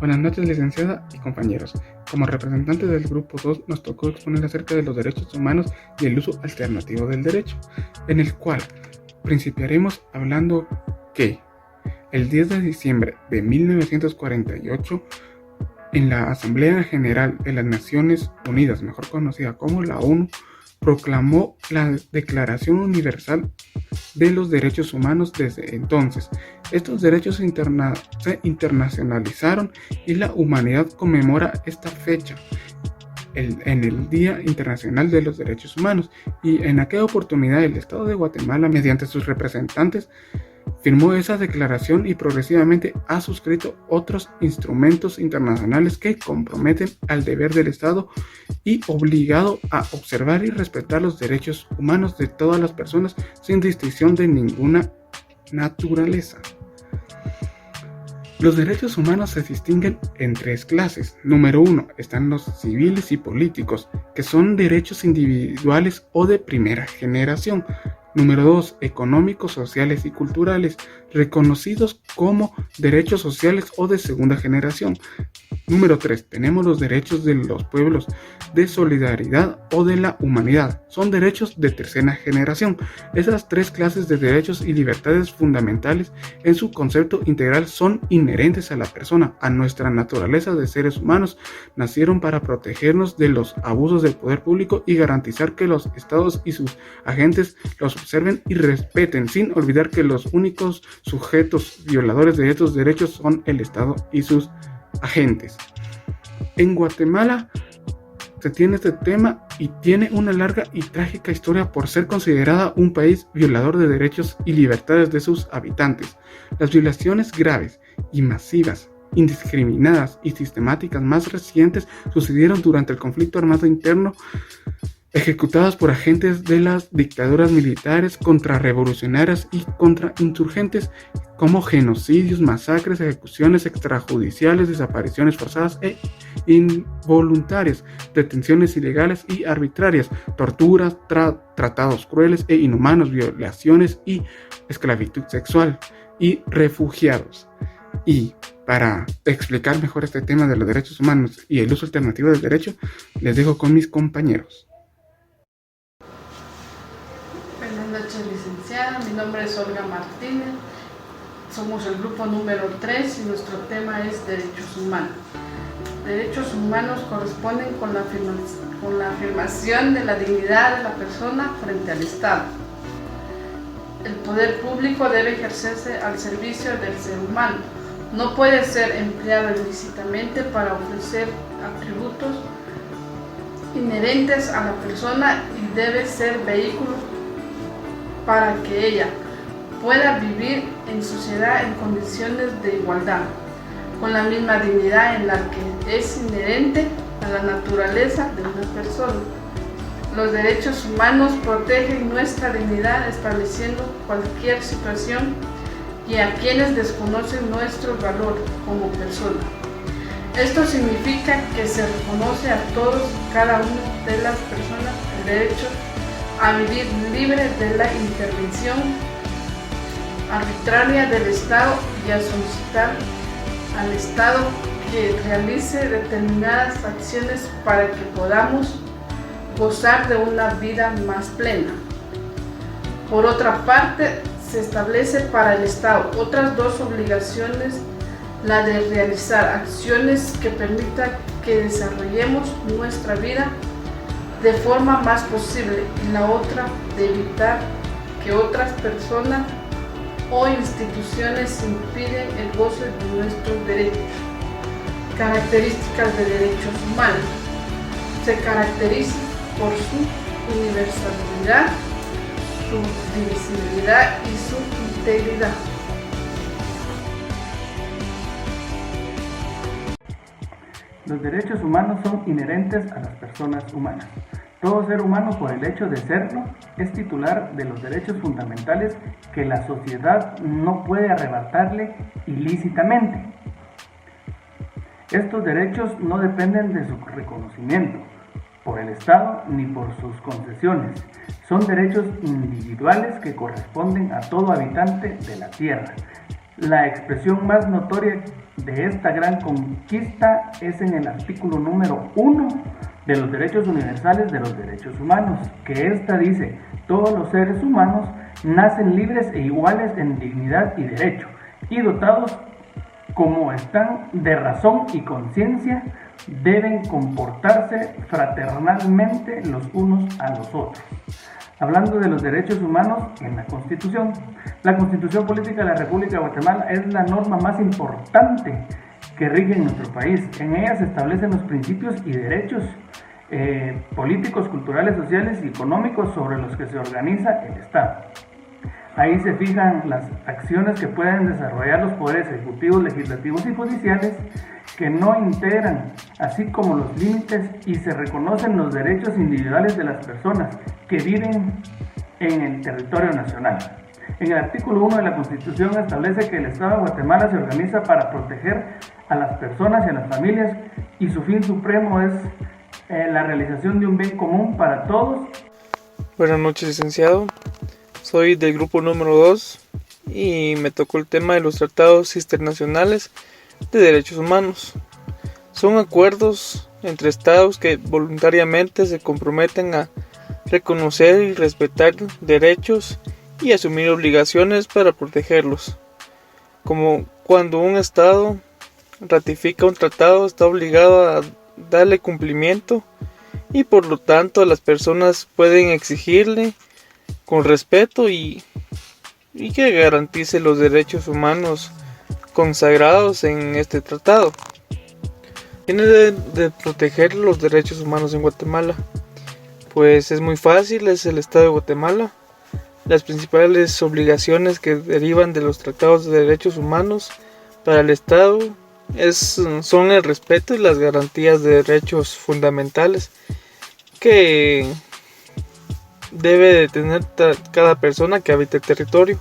Buenas noches, licenciada y compañeros. Como representantes del Grupo 2 nos tocó exponer acerca de los derechos humanos y el uso alternativo del derecho, en el cual principiaremos hablando que el 10 de diciembre de 1948, en la Asamblea General de las Naciones Unidas, mejor conocida como la ONU, proclamó la Declaración Universal de los Derechos Humanos. Desde entonces, estos derechos se internacionalizaron y la humanidad conmemora esta fecha en el Día Internacional de los Derechos Humanos, y en aquella oportunidad el Estado de Guatemala, mediante sus representantes, firmó esa declaración y progresivamente ha suscrito otros instrumentos internacionales que comprometen al deber del Estado y obligado a observar y respetar los derechos humanos de todas las personas sin distinción de ninguna naturaleza. Los derechos humanos se distinguen en tres clases. Número 1 están los civiles y políticos, que son derechos individuales o de primera generación. Número 2, económicos, sociales y culturales, reconocidos como derechos sociales o de segunda generación. Número 3, tenemos los derechos de los pueblos, de solidaridad o de la humanidad. Son derechos de tercera generación. Esas tres clases de derechos y libertades fundamentales en su concepto integral son inherentes a la persona, a nuestra naturaleza de seres humanos. Nacieron para protegernos de los abusos del poder público y garantizar que los estados y sus agentes los observen y respeten, sin olvidar que los únicos sujetos violadores de estos derechos son el Estado y sus agentes. En Guatemala se tiene este tema y tiene una larga y trágica historia por ser considerada un país violador de derechos y libertades de sus habitantes. Las violaciones graves y masivas, indiscriminadas y sistemáticas más recientes sucedieron durante el conflicto armado interno, ejecutadas por agentes de las dictaduras militares contrarrevolucionarias y contrainsurgentes, como genocidios, masacres, ejecuciones extrajudiciales, desapariciones forzadas e involuntarias, detenciones ilegales y arbitrarias, torturas, tratados crueles e inhumanos, violaciones y esclavitud sexual, y refugiados. Y para explicar mejor este tema de los derechos humanos y el uso alternativo del derecho, les dejo con mis compañeros. Buenas noches, licenciada. Mi nombre es Olga Martínez. Somos el grupo número 3 y nuestro tema es derechos humanos. Derechos humanos corresponden con la afirmación de la dignidad de la persona frente al Estado. El poder público debe ejercerse al servicio del ser humano. No puede ser empleado ilícitamente para ofrecer atributos inherentes a la persona y debe ser vehículo para que ella pueda vivir en sociedad en condiciones de igualdad, con la misma dignidad en la que es inherente a la naturaleza de una persona. Los derechos humanos protegen nuestra dignidad estableciendo cualquier situación y a quienes desconocen nuestro valor como persona. Esto significa que se reconoce a todos y cada una de las personas el derecho a vivir libre de la intervención arbitraria del Estado y a solicitar al Estado que realice determinadas acciones para que podamos gozar de una vida más plena. Por otra parte, se establece para el Estado otras dos obligaciones: la de realizar acciones que permitan que desarrollemos nuestra vida de forma más posible, y la otra de evitar que otras personas o instituciones impiden el goce de nuestros derechos. Características de derechos humanos. Se caracteriza por su universalidad, su divisibilidad y su integridad. Los derechos humanos son inherentes a las personas humanas. Todo ser humano, por el hecho de serlo, es titular de los derechos fundamentales que la sociedad no puede arrebatarle ilícitamente. Estos derechos no dependen de su reconocimiento por el Estado ni por sus concesiones. Son derechos individuales que corresponden a todo habitante de la tierra. La expresión más notoria de esta gran conquista es en el artículo número 1 de los derechos universales de los derechos humanos, que esta dice: todos los seres humanos nacen libres e iguales en dignidad y derecho, y dotados como están de razón y conciencia, deben comportarse fraternalmente los unos a los otros. Hablando de los derechos humanos en la Constitución Política de la República de Guatemala es la norma más importante que rige en nuestro país. En ella se establecen los principios y derechos políticos, culturales, sociales y económicos sobre los que se organiza el Estado. Ahí se fijan las acciones que pueden desarrollar los poderes ejecutivos, legislativos y judiciales que no integran, así como los límites, y se reconocen los derechos individuales de las personas que viven en el territorio nacional. En el artículo 1 de la Constitución establece que el Estado de Guatemala se organiza para proteger a las personas y a las familias, y su fin supremo es la realización de un bien común para todos. Buenas noches, licenciado. Soy del grupo número 2 y me tocó el tema de los tratados internacionales de derechos humanos. Son acuerdos entre estados que voluntariamente se comprometen a reconocer y respetar derechos y asumir obligaciones para protegerlos. Como cuando un estado ratifica un tratado, está obligado a darle cumplimiento y por lo tanto las personas pueden exigirle con respeto y que garantice los derechos humanos consagrados en este tratado. ¿Tiene de proteger los derechos humanos en Guatemala? Pues es muy fácil, es el Estado de Guatemala. Las principales obligaciones que derivan de los tratados de derechos humanos para el Estado son el respeto y las garantías de derechos fundamentales que debe de tener cada persona que habite el territorio.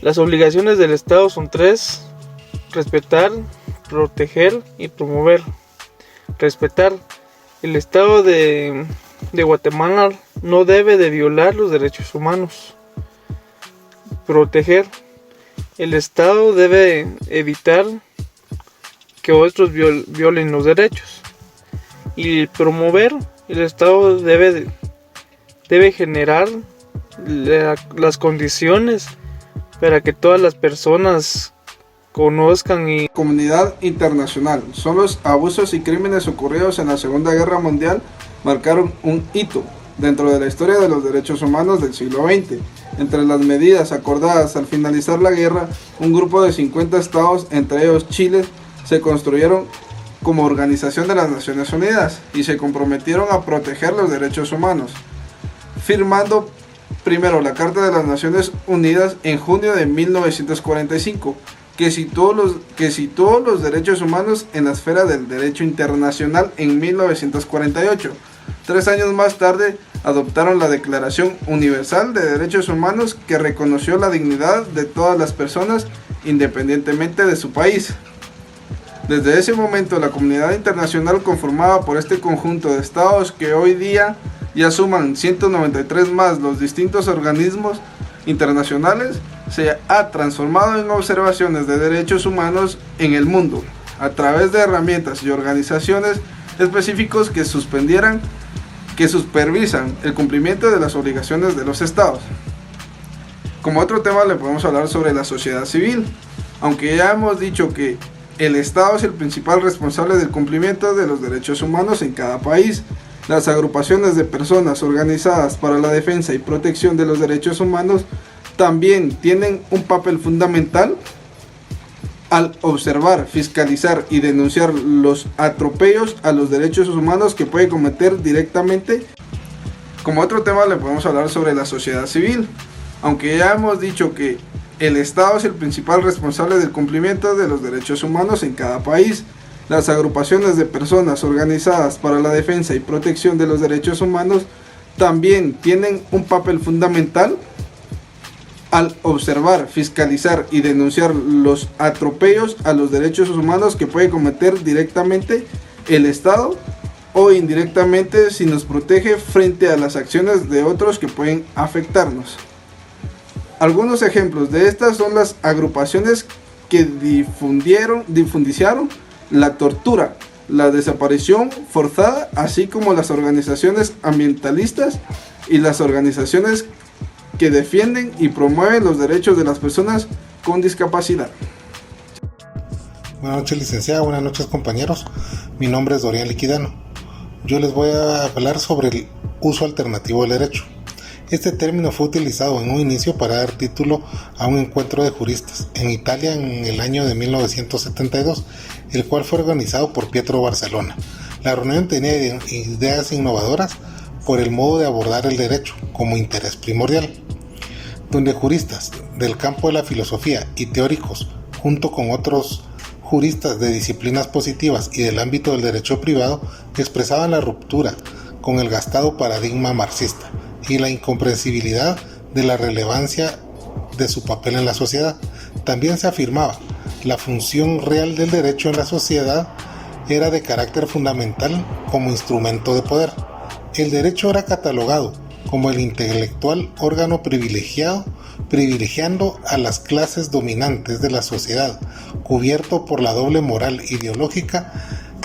Las obligaciones del Estado son 3: respetar, proteger y promover. Respetar. El Estado de Guatemala no debe de violar los derechos humanos. Proteger. El Estado debe evitar que otros violen los derechos. Y promover. El Estado debe generar las condiciones para que todas las personas conozcan y... Comunidad internacional. Son los abusos y crímenes ocurridos en la Segunda Guerra Mundial marcaron un hito dentro de la historia de los derechos humanos del siglo XX. Entre las medidas acordadas al finalizar la guerra, un grupo de 50 estados, entre ellos Chile, se construyeron como Organización de las Naciones Unidas y se comprometieron a proteger los derechos humanos, firmando primero la Carta de las Naciones Unidas en junio de 1945, que situó los derechos humanos en la esfera del derecho internacional en 1948. 3 años más tarde adoptaron la Declaración Universal de Derechos Humanos, que reconoció la dignidad de todas las personas independientemente de su país. Desde ese momento, la comunidad internacional, conformada por este conjunto de estados que hoy día ya suman 193 más los distintos organismos internacionales, se ha transformado en observaciones de derechos humanos en el mundo, a través de herramientas y organizaciones específicos que supervisan el cumplimiento de las obligaciones de los estados. Como otro tema le podemos hablar sobre la sociedad civil, aunque ya hemos dicho que el Estado es el principal responsable del cumplimiento de los derechos humanos en cada país. Las agrupaciones de personas organizadas para la defensa y protección de los derechos humanos también tienen un papel fundamental al observar, fiscalizar y denunciar los atropellos a los derechos humanos que puede cometer directamente. Como otro tema le podemos hablar sobre la sociedad civil, aunque ya hemos dicho que el Estado es el principal responsable del cumplimiento de los derechos humanos en cada país. Las agrupaciones de personas organizadas para la defensa y protección de los derechos humanos también tienen un papel fundamental al observar, fiscalizar y denunciar los atropellos a los derechos humanos que puede cometer directamente el Estado o indirectamente si nos protege frente a las acciones de otros que pueden afectarnos. Algunos ejemplos de estas son las agrupaciones que difundieron la tortura, la desaparición forzada, así como las organizaciones ambientalistas y las organizaciones que defienden y promueven los derechos de las personas con discapacidad. Buenas noches, licenciada. Buenas noches, compañeros. Mi nombre es Dorian Liquidano. Yo les voy a hablar sobre el uso alternativo del derecho. Este término fue utilizado en un inicio para dar título a un encuentro de juristas en Italia en el año de 1972, el cual fue organizado por Pietro Barcellona. La reunión tenía ideas innovadoras por el modo de abordar el derecho como interés primordial, donde juristas del campo de la filosofía y teóricos, junto con otros juristas de disciplinas positivas y del ámbito del derecho privado, expresaban la ruptura con el gastado paradigma marxista y la incomprensibilidad de la relevancia de su papel en la sociedad. También se afirmaba la función real del derecho en la sociedad era de carácter fundamental como instrumento de poder. El derecho era catalogado como el intelectual órgano privilegiando a las clases dominantes de la sociedad, cubierto por la doble moral ideológica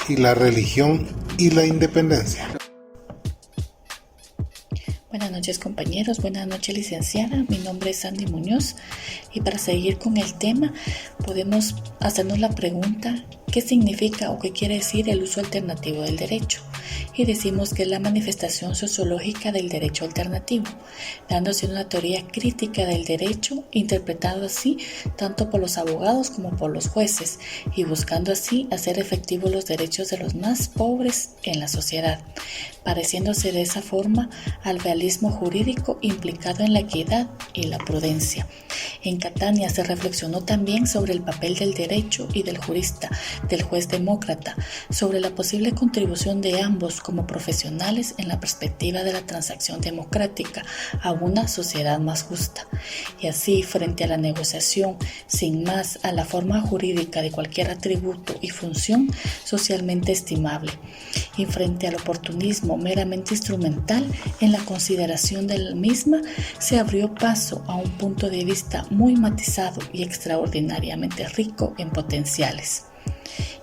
y la religión y la independencia. Buenas noches, compañeros, buenas noches, licenciada. Mi nombre es Sandy Muñoz y para seguir con el tema podemos hacernos la pregunta: ¿qué significa o qué quiere decir el uso alternativo del derecho? Y decimos que es la manifestación sociológica del derecho alternativo, dándose una teoría crítica del derecho, interpretado así tanto por los abogados como por los jueces, y buscando así hacer efectivos los derechos de los más pobres en la sociedad, pareciéndose de esa forma al realismo jurídico implicado en la equidad y la prudencia. En Catania se reflexionó también sobre el papel del derecho y del jurista, del juez demócrata, sobre la posible contribución de ambos como profesionales en la perspectiva de la transacción democrática a una sociedad más justa. Y así, frente a la negociación, sin más, a la forma jurídica de cualquier atributo y función socialmente estimable, y frente al oportunismo meramente instrumental en la consideración de la misma, se abrió paso a un punto de vista muy matizado y extraordinariamente rico en potenciales.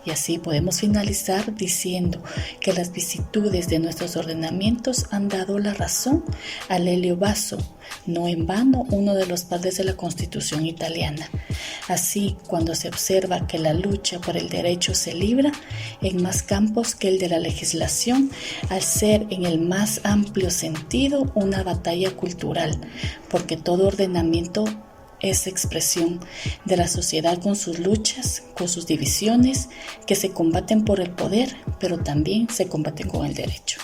Y así podemos finalizar diciendo que las vicisitudes de nuestros ordenamientos han dado la razón a Lelio Basso, no en vano uno de los padres de la Constitución italiana. Así, cuando se observa que la lucha por el derecho se libra en más campos que el de la legislación, al ser en el más amplio sentido una batalla cultural, porque todo ordenamiento es expresión de la sociedad con sus luchas, con sus divisiones, que se combaten por el poder, pero también se combaten con el derecho.